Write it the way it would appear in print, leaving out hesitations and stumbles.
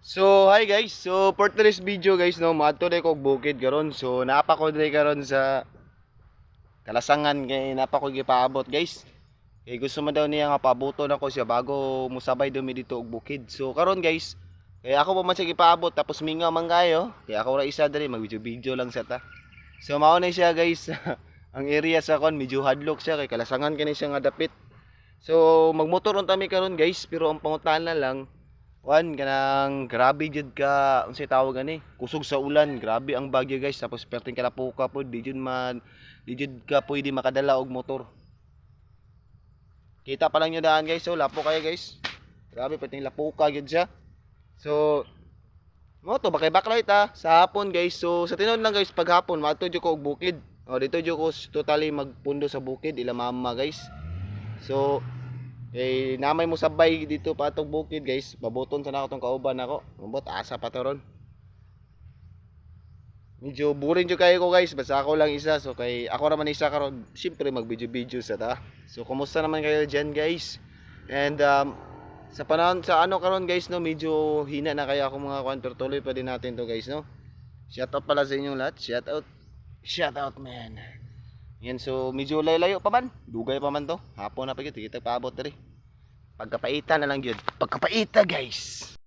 So, hi guys. So, for today's video guys, no, maadto day kog bukid karon. So, naapa ko day karon sa Kalasangan kay napa ko gipaabot guys. Kay gusto man daw niya nga paaboton ako siya bago musabay dumi dito og bukid. So, karon guys, kay ako pa man siya gipaabot tapos mingaw man kayo. Kay ako ra isa diri mag-video lang sa ta. So, mao na siya guys. Ang area sa kon medyo hadlok siya kay Kalasangan kani siya nga dapit. So, magmotor unta mi karon guys, pero ang pangutana lang kanang grabe jud ka unsay tawag ani kusog sa ulan, grabe ang bagyo guys, tapos perting kalapuka pod di jud ka pwede makadala og motor. Kita pa lang nyo daan guys, so lapo kayo guys, grabe perting lapuka jud siya. So mo to bakay backlight sa hapon guys. So sa tinud lang guys, paghapon maadto jud ko og bukid, dito jud ko totally magpundo sa bukid ila mama guys. So namay mo sabay dito pa atong bukid guys, pabuton sa nako tong kauban ako. Mabot asa pa to ron. Medyo boring jud kayo ko guys, basta ako lang isa. So kay ako naman isa karon, syempre mag-video sa ta. So kumusta naman kayo diyan guys? And sa panahon sa ano karon guys no, medyo hina na kaya ako mga kwan, pero tuloy pa din natin to guys no. Shout out pala sa inyong lahat. Shout out. Shout out man. Yan, so medyo layo pa man. Dugay pa man to. Hapon na pa gyud kita paabot diri. Pagkapaita na lang gyud. Pagkapaita guys.